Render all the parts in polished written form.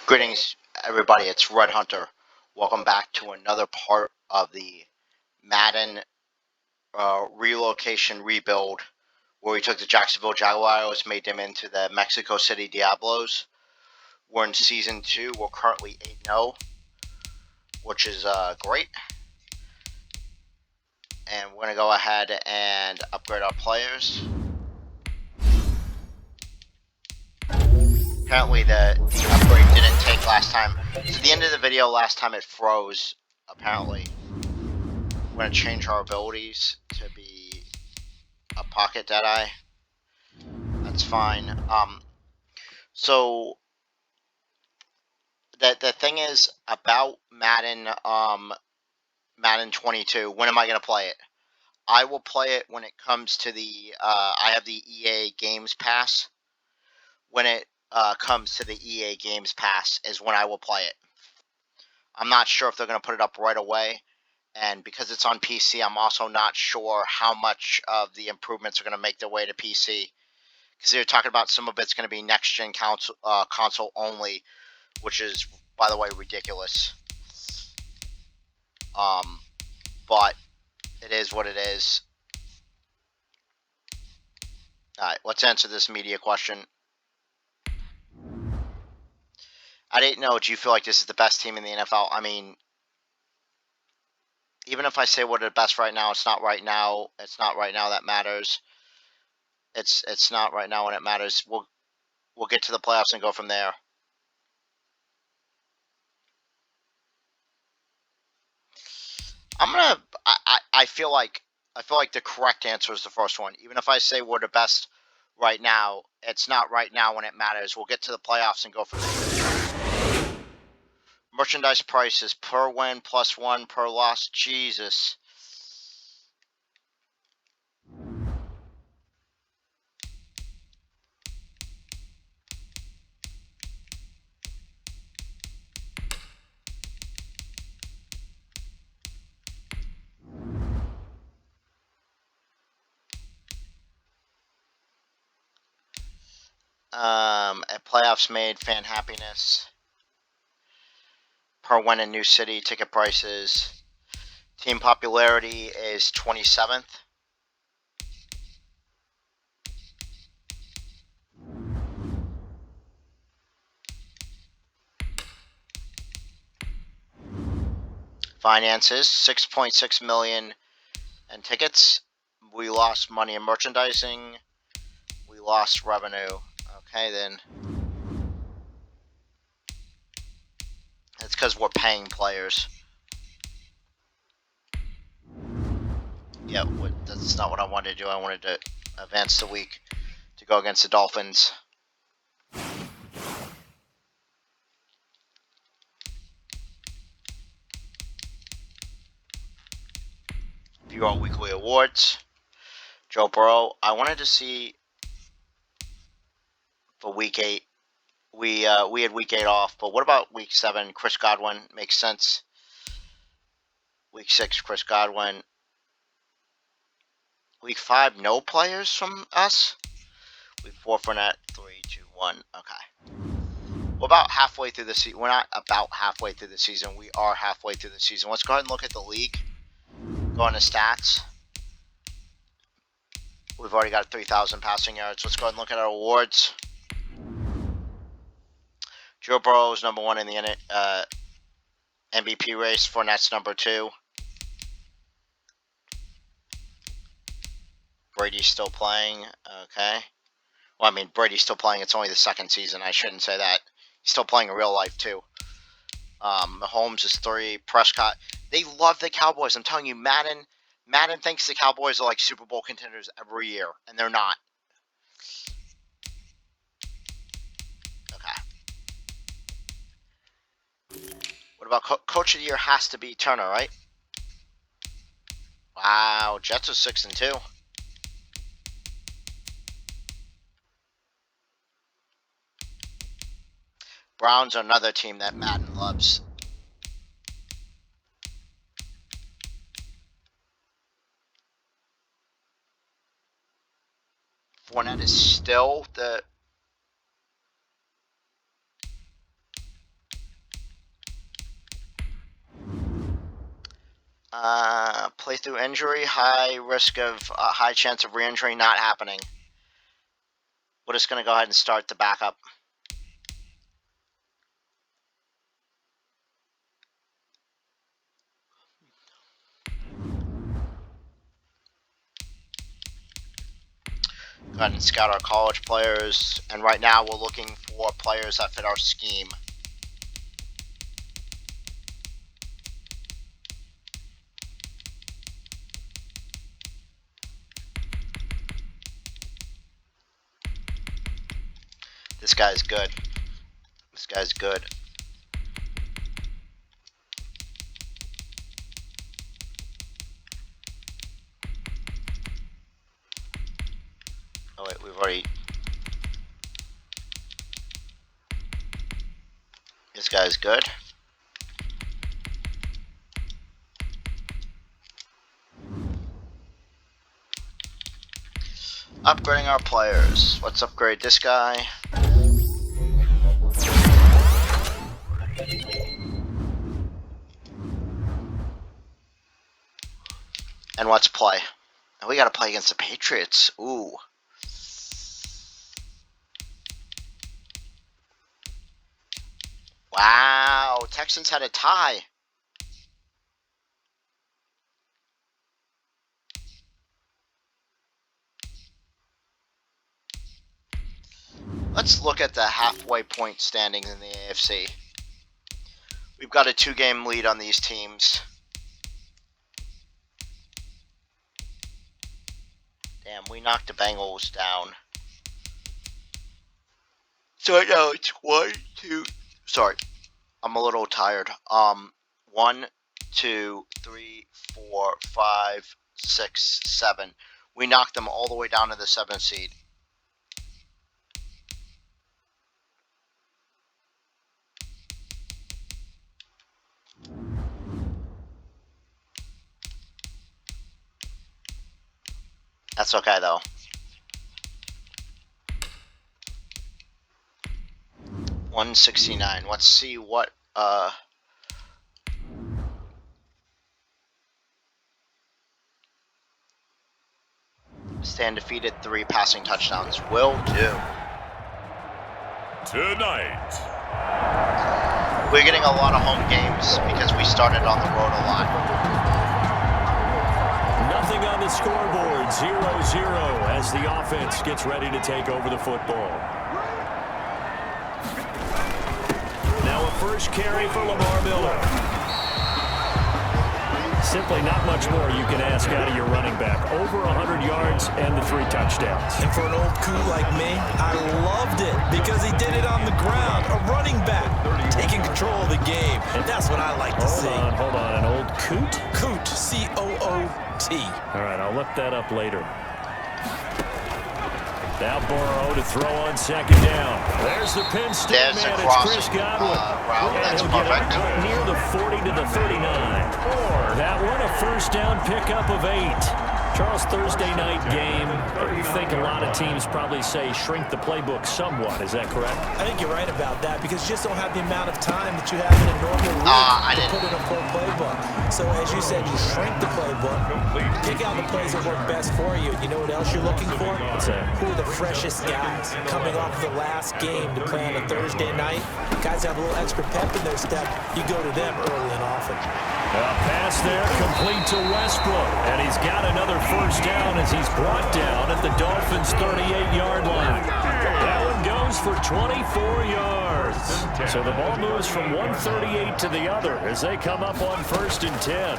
Greetings, everybody. It's Red Hunter. Welcome back to another part of the Madden relocation rebuild, where we took the Jacksonville Jaguars, made them into the Mexico City Diablos. We're in Season 2. We're currently 8-0, which is great. And we're going to go ahead and upgrade our players. Apparently the upgrade didn't take last time. So at the end of the video last time it froze, apparently. We're going to change our abilities to be a pocket Deadeye. That's fine. So the thing is about Madden, Madden 22. When am I gonna play it? I will play it when it comes to the. I have the EA Games Pass. When it comes to the EA Games Pass is when I will play it. I'm not sure if they're gonna put it up right away, and because it's on PC, I'm also not sure how much of the improvements are gonna make their way to PC. Because they're talking about some of it's going to be next-gen console only, which is, by the way, ridiculous. But it is what it is. Alright, let's answer this media question. I didn't know, do you feel like this is the best team in the NFL? I mean, even if I say we're the best right now, it's not right now. It's not right now that matters. It's not right now when it matters. We'll get to the playoffs and go from there. I feel like the correct answer is the first one. Even if I say we're the best right now, it's not right now when it matters. We'll get to the playoffs and go from there. Merchandise prices per win +1 per loss. Jesus. At playoffs made, fan happiness. Per win in new city, ticket prices. Team popularity is 27th. Finances, 6.6 million in tickets. We lost money in merchandising. We lost revenue. Okay, then. It's because we're paying players. Yeah, that's not what I wanted to do. I wanted to advance the week to go against the Dolphins. View our weekly awards. Joe Burrow. I wanted to see for week 8. We had week 8 off, but what about week 7? Chris Godwin makes sense. Week 6, Chris Godwin. Week 5, no players from us. Week 4, Fournette. 3, 2, 1. Okay. We're about halfway through the season. We're not about halfway through the season. We are halfway through the season. Let's go ahead and look at the league. Go on to stats. We've already got 3,000 passing yards. Let's go ahead and look at our awards. Joe Burrow is number 1 in the MVP race. Fournette's number 2. Brady's still playing. Okay. Well, I mean, Brady's still playing. It's only the second season. I shouldn't say that. He's still playing in real life, too. Mahomes is 3. Prescott. They love the Cowboys. I'm telling you, Madden thinks the Cowboys are like Super Bowl contenders every year, and they're not. Okay. What about Coach of the Year? Has to be Turner, right? Wow, Jets are 6-2. Browns are another team that Madden loves. Fournette is still the Playthrough injury, high risk of high chance of re-injury, not happening. We're just going to go ahead and start the backup. Go ahead and scout our college players, and right now we're looking for players that fit our scheme. This guy's good. This guy's good. Oh wait, we've already... This guy's good. Upgrading our players. Let's upgrade this guy. And let's play. And we gotta play against the Patriots. Ooh. Wow, Texans had a tie. Let's look at the halfway point standings in the AFC. We've got a 2-game lead on these teams. Damn, we knocked the Bengals down. So right now it's 1, 2... Sorry, I'm a little tired. 1, 2, 3, 4, 5, 6, 7. We knocked them all the way down to the 7th seed. That's okay though. $169. Let's see what stand defeated, 3 passing touchdowns will do. Tonight, we're getting a lot of home games because we started on the road a lot. Nothing on the scoreboard, 0-0 as the offense gets ready to take over the football. Now a first carry for Lamar Miller. Simply not much more you can ask out of your running back. Over 100 yards and the 3 touchdowns. And for an old coot like me, I loved it because he did it on the ground. A running back taking control of the game. And that's what I like to see. Hold on. An old coot? Coot, C-O-O-T. All right, I'll look that up later. Now Burrow to throw on 2nd down. There's the pin stick man. It's Chris Godwin. That's he'll perfect. Get out near the 40 to the 39. That one a first down pickup of 8. Charles, Thursday night game. You think a lot of teams probably say shrink the playbook somewhat. Is that correct? I think you're right about that because you just don't have the amount of time that you have in a normal week to put in a full playbook. So as you said, you shrink the playbook, pick out the plays that work best for you. You know what else you're looking for? What's that? Who are the freshest guys coming off the last game to play on a Thursday night? Guys have a little extra pep in their step. You go to them early and often. A pass there, complete to Westbrook. And he's got another first down as he's brought down at the Dolphins' 38-yard line. That one goes for 24 yards. So the ball moves from 138 to the other as they come up on 1st and 10.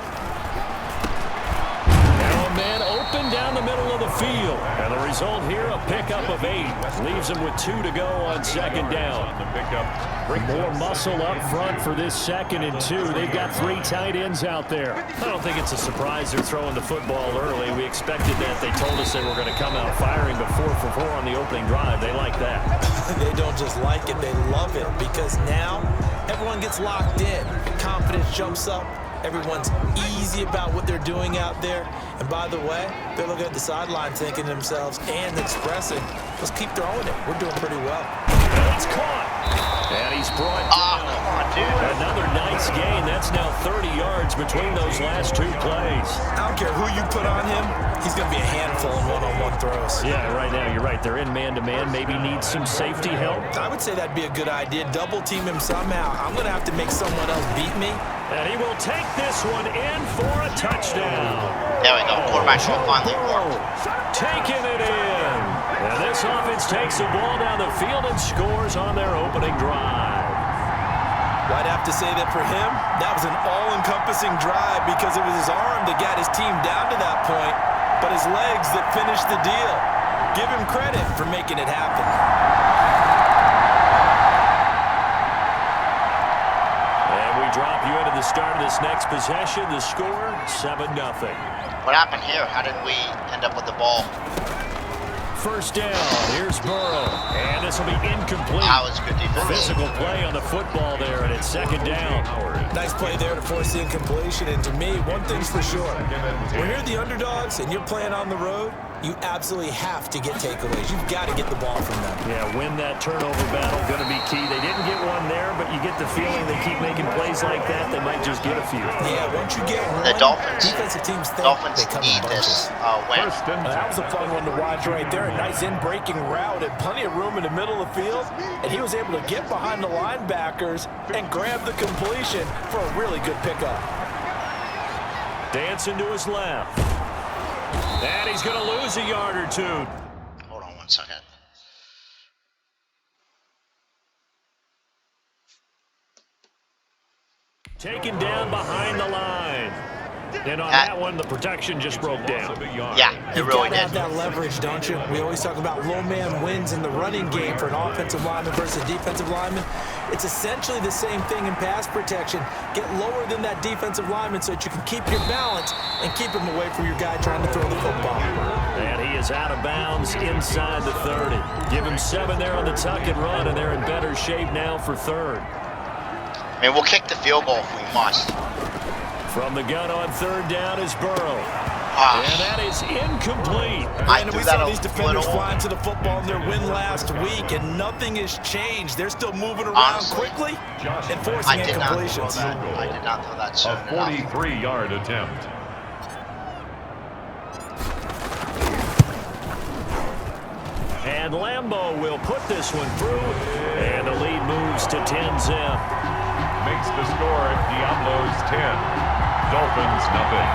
Now a man open down the middle of the field. And the result here, a pickup of 8. Leaves him with 2 to go on 2nd down. Bring more muscle up front for this 2nd and 2. They've got 3 tight ends out there. I don't think it's a surprise they're throwing the football early. We expected that. They told us they were going to come out firing, but 4 for 4 on the opening drive. They like that. They don't just like it, they love it because now everyone gets locked in. Confidence jumps up. Everyone's easy about what they're doing out there. And by the way, they're looking at the sideline thinking to themselves and expressing, let's keep throwing it. We're doing pretty well. It's caught. And he's brought down. Come on, dude. Another nice gain. That's now 30 yards between those last 2 plays. I don't care who you put on him, he's going to be a handful in one-on-one throws. Yeah, right now you're right. They're in man-to-man. Maybe need some safety help. I would say that'd be a good idea. Double team him somehow. I'm going to have to make someone else beat me. And he will take this one in for a touchdown. There we go. Quarterback show finally worked. Taking it in. And this offense takes the ball down the field and scores on their opening drive. Well, I'd have to say that for him, that was an all-encompassing drive because it was his arm that got his team down to that point, but his legs that finished the deal. Give him credit for making it happen. And we drop you into the start of this next possession. The score, 7-0. What happened here? How did we end up with the ball? First down, here's Burrow, and this will be incomplete. That was good defense. Physical play on the football there, and it's second down. Nice play there to force the incompletion, and to me, one thing's for sure. When you're the underdogs and you're playing on the road, you absolutely have to get takeaways. You've got to get the ball from them. Yeah, win that turnover battle, going to be key. They didn't get one there, but you get the feeling they keep making plays like that, they might just get a few. Yeah, once you get one, the defensive teams think they come in need bunches. this win. That was a fun one to watch right there. A nice in-breaking route and plenty of room in the middle of the field, and he was able to get behind the linebackers and grab the completion for a really good pickup. Dancing to his left. And he's going to lose a yard or two. Hold on 1 second. Taken down behind the line. And on that one, the protection just broke down. Yeah, it really You've got to did. have that leverage, don't you? We always talk about low man wins in the running game for an offensive lineman versus a defensive lineman. It's essentially the same thing in pass protection. Get lower than that defensive lineman so that you can keep your balance and keep him away from your guy trying to throw the football. And he is out of bounds inside the 30. Give him 7 there on the tuck and run, and they're in better shape now for third. I mean, we'll kick the field goal if we must. From the gun on third down is Burrow. And that is incomplete. And we saw these defenders flying to the football in their win last week, and nothing has changed. They're still moving around honestly, quickly and forcing incompletions. I did not throw that soon enough. A 43-yard attempt. And Lambeau will put this one through, and the lead moves to 10-zip. Makes the score Diablos 10. Dolphins nothing.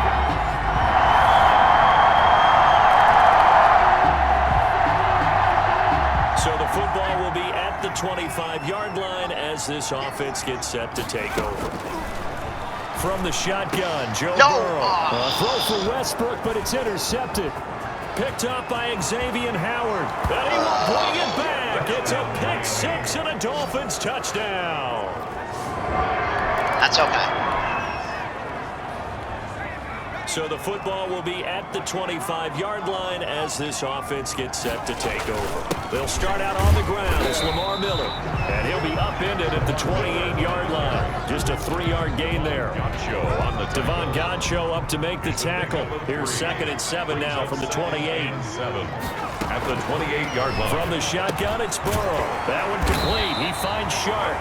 So the football will be at the 25-yard line as this offense gets set to take over. From the shotgun, Joe Burrow. Throw for Westbrook, but it's intercepted. Picked up by Xavier Howard. And he will bring it back. It's a pick six and a Dolphins touchdown. That's okay. So the football will be at the 25-yard line as this offense gets set to take over. They'll start out on the ground as Lamar Miller. And he'll be upended at the 28-yard line. Just a 3-yard gain there. Devon Godchaux up to make the tackle. Here's 2nd and 7 now from the 28. At the 28-yard line. From the shotgun, it's Burrow. That one complete. He finds Sharp.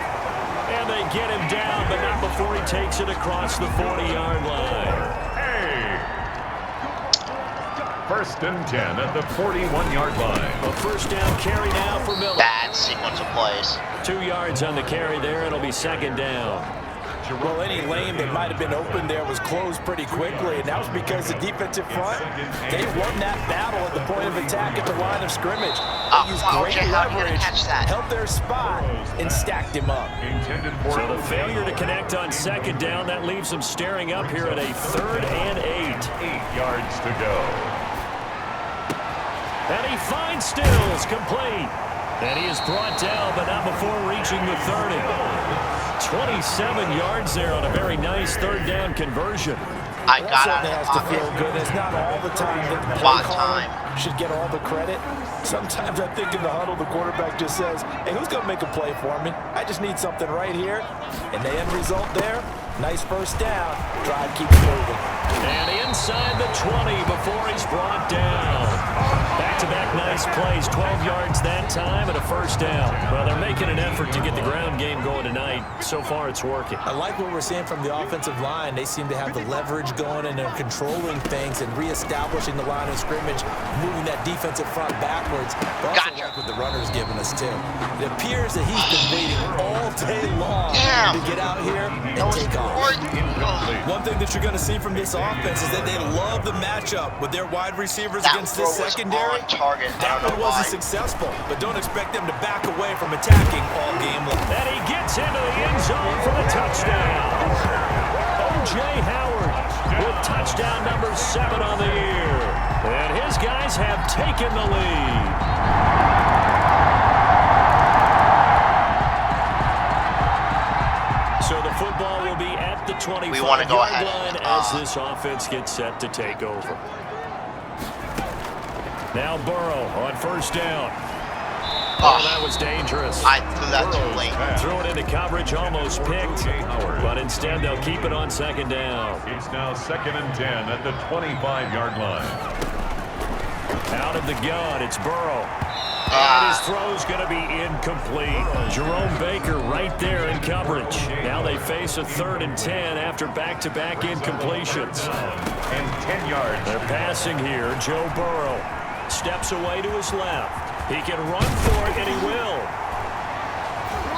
And they get him down, but not before he takes it across the 40-yard line. First and 10 at the 41-yard line. A first down carry now for Miller. Bad sequence of plays. 2 yards on the carry there. It'll be 2nd down. Well, any lane that might have been open there was closed pretty quickly, and that was because the defensive front, they won that battle at the point of attack at the line of scrimmage. They used great leverage, held their spot, and stacked him up. So the failure to connect on 2nd down, that leaves them staring up here at a 3rd and 8. 8 yards to go. And he finds Stills, complete. And he is brought down, but not before reaching the 30. 27 yards there on a very nice 3rd down conversion. I got out of the pocket. Feel good. It's not all the time that the play caller should get all the credit. Sometimes I think in the huddle, the quarterback just says, hey, who's going to make a play for me? I just need something right here. And the end result there, Nice first down. Drive keeps moving. And inside the 20 before he's brought down. Back-to-back nice plays, 12 yards that time and a first down. Well, they're making an effort to get the ground game going tonight. So far, it's working. I like what we're seeing from the offensive line. They seem to have the leverage going and they're controlling things and reestablishing the line of scrimmage, moving that defensive front backwards. But also like what the runner's giving us, too. It appears that he's been waiting all day long to get out here and take off. One thing that you're going to see from this offense is that they love the matchup with their wide receivers against this secondary. That one wasn't successful, but don't expect them to back away from attacking all game long. And he gets into the end zone for the touchdown. O.J. Howard with touchdown number 7 on the year. And his guys have taken the lead. So the football will be at the 25-yard line as this offense gets set to take over. Now Burrow on first down. Oh, that was dangerous. I threw that too late. Threw it into coverage, almost picked. But instead, they'll keep it on second down. It's now 2nd and 10 at the 25-yard line. Out of the gun, it's Burrow. And his throw's going to be incomplete. Jerome Baker right there in coverage. Now they face a 3rd and 10 after back-to-back incompletions. And 10 yards. They're passing here. Joe Burrow steps away to his left. He can run for it, and he will.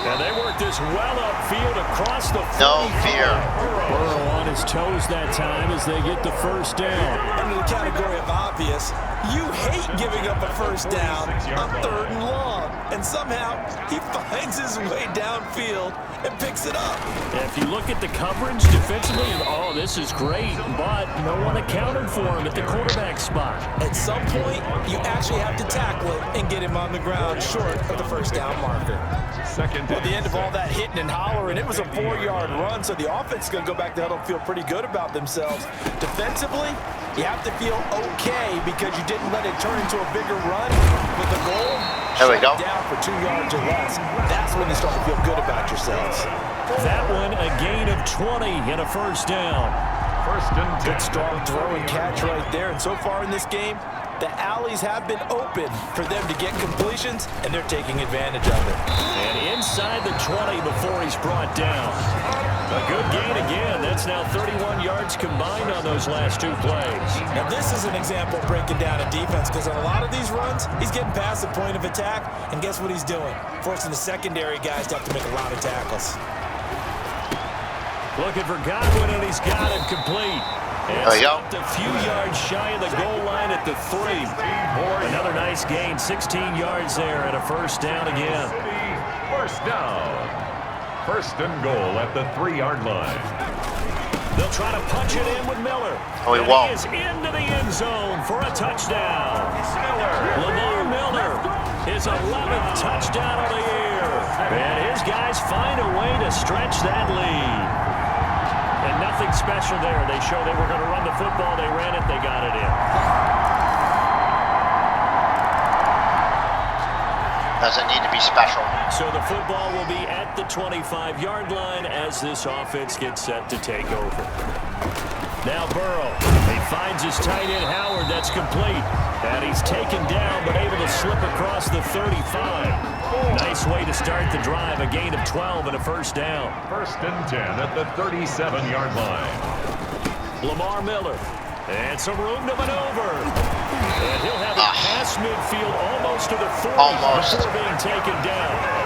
And they work this well upfield across the field. No fear. Burrow on his toes that time as they get the first down. Under the category of obvious, you hate giving up a first down on 3rd and long. And somehow, he finds his way downfield and picks it up. If you look at the coverage defensively, oh, this is great, but no one accounted for him at the quarterback spot. At some point, you actually have to tackle it and get him on the ground short of the first down marker. At the end of all that hitting and hollering, it was a 4-yard run, so the offense is going to go back to huddle and feel pretty good about themselves. Defensively, you have to feel okay because you didn't let it turn into a bigger run with the goal. There we go. Down for 2 yards or less. That's when you start to feel good about yourselves. That one, a gain of 20 and a first down. 1st and 10. Good strong throw and catch right there. And so far in this game, the alleys have been open for them to get completions, and they're taking advantage of it. And inside the 20 before he's brought down. A good gain again. That's now 31 yards combined on those last 2 plays. Now this is an example of breaking down a defense because on a lot of these runs, he's getting past the point of attack, and guess what he's doing? Forcing the secondary guys to have to make a lot of tackles. Looking for Godwin, and he's got it complete. And there you go. A few yards shy of the goal line at the 3. Another nice gain, 16 yards there, and a first down again. First down. 1st and goal at the 3-yard line. They'll try to punch it in with Miller. Oh, he won't. He is into the end zone for a touchdown. Lamar Miller, his 11th touchdown of the year. And his guys find a way to stretch that lead. And nothing special there. They showed they were going to run the football. They ran it. They got it in. Doesn't need to be special. So the football will be at the 25-yard line as this offense gets set to take over. Now Burrow. He finds his tight end Howard. That's complete. And he's taken down but able to slip across the 35. Nice way to start the drive. A gain of 12 and a first down. 1st and 10 at the 37-yard line. Lamar Miller. And some room to maneuver. And he'll have it past midfield almost to the 40 before being taken down.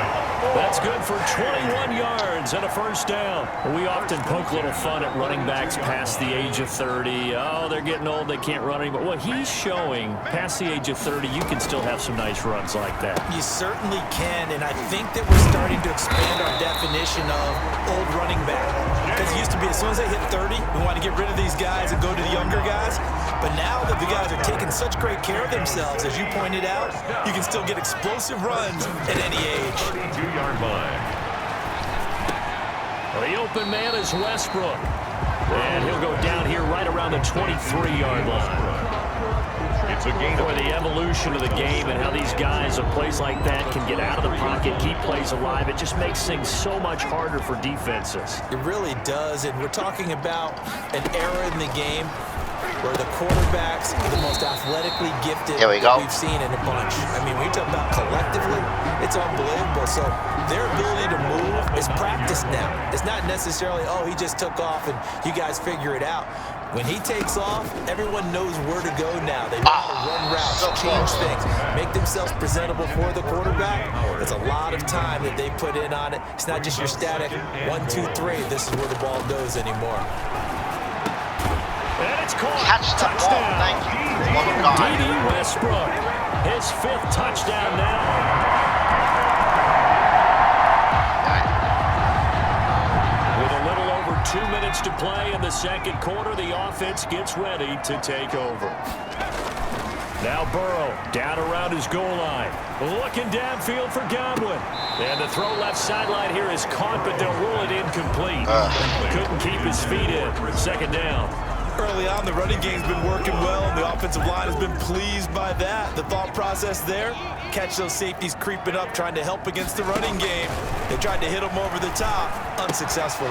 That's good for 21 yards and a first down. We often poke a little fun at running backs past the age of 30. Oh, they're getting old, they can't run anymore. Well, he's showing past the age of 30, you can still have some nice runs like that. You certainly can, and I think that we're starting to expand our definition of old running back. Because it used to be as soon as they hit 30, we want to get rid of these guys and go to the younger guys. But now that the guys are taking such great care of themselves, as you pointed out, you can still get explosive runs at any age. 32-yard line. The open man is Westbrook. And he'll go down here right around the 23-yard line. It's a gain. Boy, the evolution of the game and how these guys of plays like that can get out of the pocket, keep plays alive, it just makes things so much harder for defenses. It really does, and we're talking about an era in the game where the quarterbacks are the most athletically gifted that we've seen in a bunch. I mean, when you talk about collectively, it's unbelievable. So their ability to move is practiced now. It's not necessarily, oh, he just took off and you guys figure it out. When he takes off, everyone knows where to go now. They know how to run routes, change things, make themselves presentable for the quarterback. It's a lot of time that they put in on it. It's not just your static 1, 2, 3. This is where the ball goes anymore. And it's caught. Catch the Touchdown. ball. Thank you. Love of God. D.D. Westbrook, his 5th touchdown now. With a little over 2 minutes to play in the second quarter, the offense gets ready to take over. Now Burrow down around his goal line. Looking downfield for Godwin. And the throw left sideline here is caught, but they'll rule it incomplete. Couldn't keep his feet in. Second down. Early on, the running game's been working well, and the offensive line has been pleased by that. The thought process there, catch those safeties creeping up, trying to help against the running game. They tried to hit them over the top, unsuccessfully.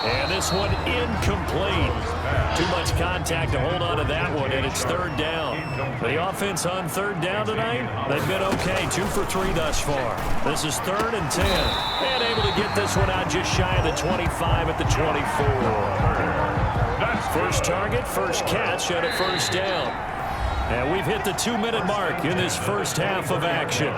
And this one incomplete. Too much contact to hold on to that one, and it's third down. The offense on third down tonight, they've been okay, 2 for 3 thus far. This is 3rd and 10. And able to get this one out just shy of the 25 at the 24. First target, first catch, and a first down. And we've hit the 2-minute mark in this first half of action.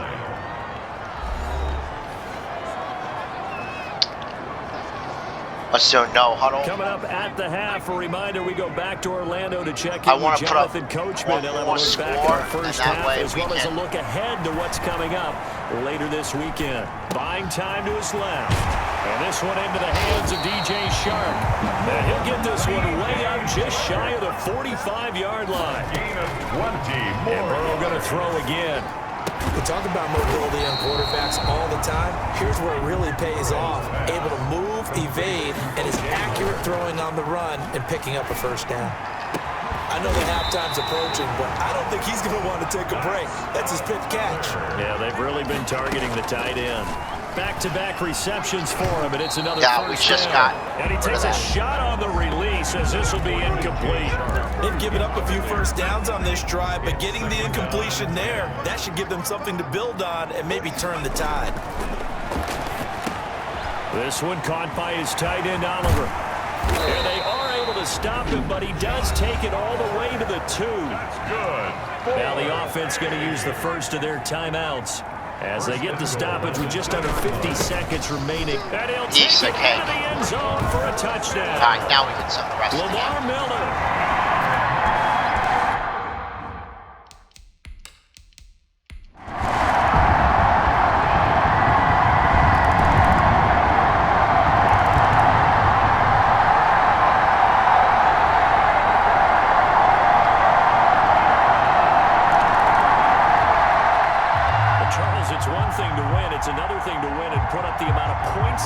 Let's do no huddle. Coming up at the half, a reminder, we go back to Orlando to check in with Jonathan Coachman. And we'll look back at our first half as well as a look ahead to what's coming up later this weekend. Buying time to his left. And this one into the hands of DJ Shark. And he'll get this one way up just shy of the 45-yard line. Gain of 20 And Burrow going to throw again. We talk about mobility on quarterbacks all the time. Here's where it really pays off. Able to move, evade, and is accurate throwing on the run and picking up a first down. I know the halftime's approaching, but I don't think he's going to want to take a break. That's his pick catch. Yeah, they've really been targeting the tight end. Back-to-back receptions for him, and it's another first down. And he takes a shot on the release as this will be incomplete. They've given up a few first downs on this drive, but getting the incompletion there, that should give them something to build on and maybe turn the tide. This one caught by his tight end, Oliver. And they are able to stop him, but he does take it all the way to the 2. That's good. Now the offense going to use the first of their timeouts as they get the stoppage with just under 50 seconds remaining. And he'll take it into the end zone for a touchdown. All right, now we can set the rest of the game. Lamar Miller.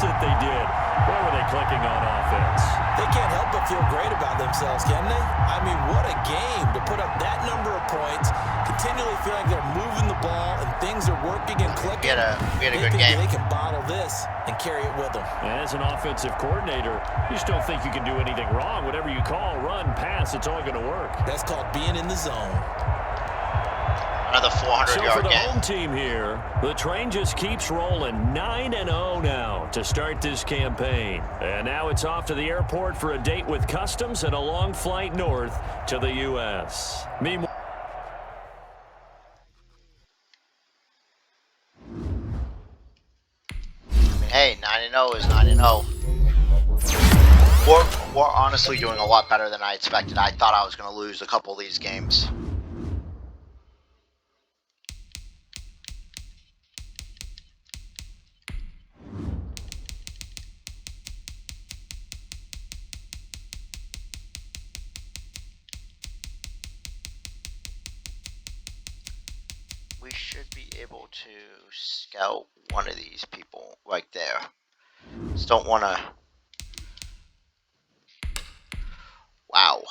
That they did. Boy, were they clicking on offense. They can't help but feel great about themselves, can they? I mean, what a game to put up that number of points, continually feel like they're moving the ball and things are working and clicking. We had a good game. They can bottle this and carry it with them. As an offensive coordinator, you just don't think you can do anything wrong. Whatever you call, run, pass, it's all going to work. That's called being in the zone. Another 400-yard game. So for the home team here, the train just keeps rolling 9-0 now to start this campaign. And now it's off to the airport for a date with customs and a long flight north to the U.S. Meanwhile, hey, 9-0 is 9-0. We're honestly doing a lot better than I expected. I thought I was going to lose a couple of these games. We should be able to scout one of these people right there. Just don't want to. Wow.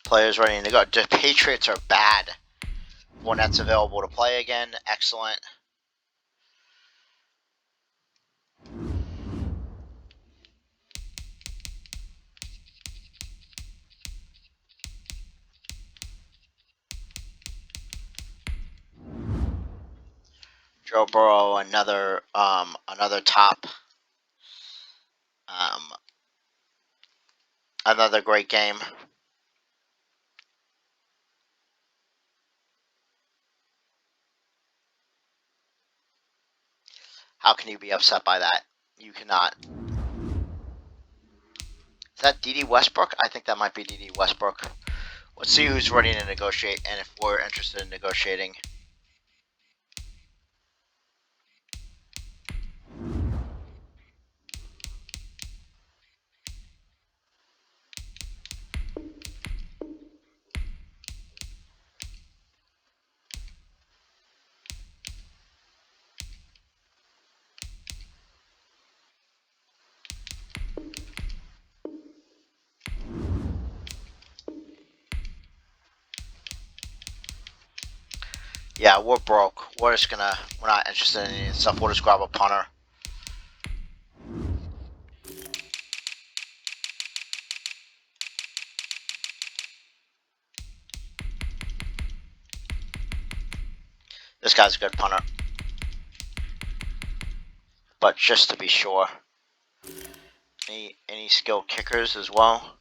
Players ready to go. The Patriots are bad. Fournette's available to play again. Excellent. Joe Burrow, another top, another great game. How can you be upset by that? You cannot. Is that D.D. Westbrook? I think that might be D.D. Westbrook. Let's see who's ready to negotiate and if we're interested in negotiating. Yeah, we're broke. We're not interested in any stuff. We'll just grab a punter. This guy's a good punter. But just to be sure. Any skilled kickers as well?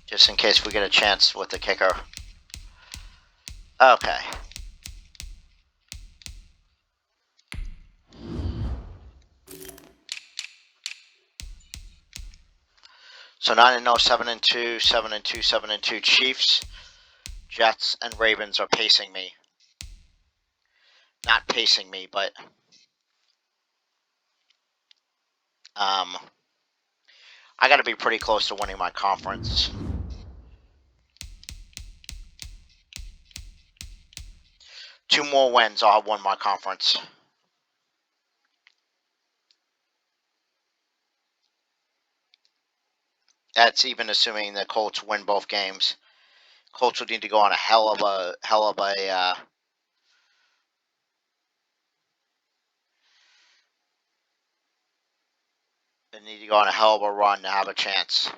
Just in case we get a chance with the kicker. Okay. So 9-0, 7-2, 7-2, 7-2 Chiefs, Jets, and Ravens are pacing me. Not pacing me, but I got to be pretty close to winning my conference. Two more wins, I'll have won my conference. That's even assuming the Colts win both games. Colts would need to go on a hell of a they need to go on a hell of a run to have a chance.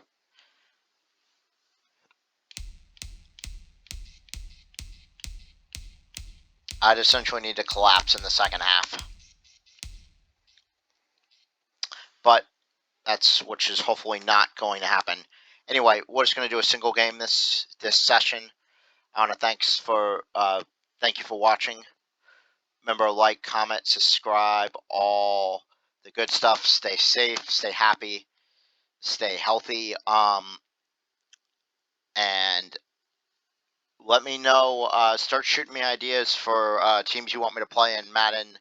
I'd essentially need to collapse in the second half. But which is hopefully not going to happen. Anyway, we're just going to do a single game this session. I want to thank you for watching. Remember, like, comment, subscribe, all the good stuff. Stay safe, stay happy, stay healthy. And let me know. Start shooting me ideas for teams you want me to play in Madden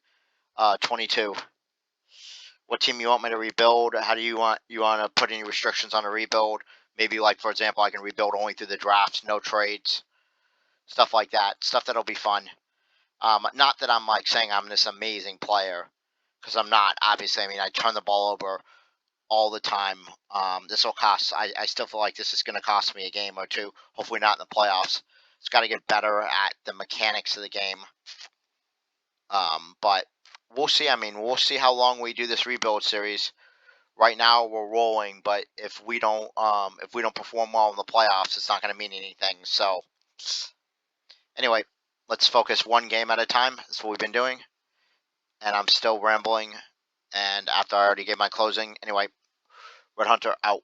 22. What team you want me to rebuild? How do you want to put any restrictions on a rebuild? Maybe, like, for example, I can rebuild only through the drafts, no trades, stuff like that. Stuff that'll be fun. Not that I'm like saying I'm this amazing player, because I'm not. Obviously, I mean, I turn the ball over all the time. This will cost. I still feel like this is going to cost me a game or two. Hopefully, not in the playoffs. It's got to get better at the mechanics of the game. But we'll see. I mean, we'll see how long we do this rebuild series. Right now we're rolling, but if we don't perform well in the playoffs, it's not going to mean anything. So anyway, let's focus one game at a time. That's what we've been doing. And I'm still rambling. And after I already gave my closing, anyway, Red Hunter out.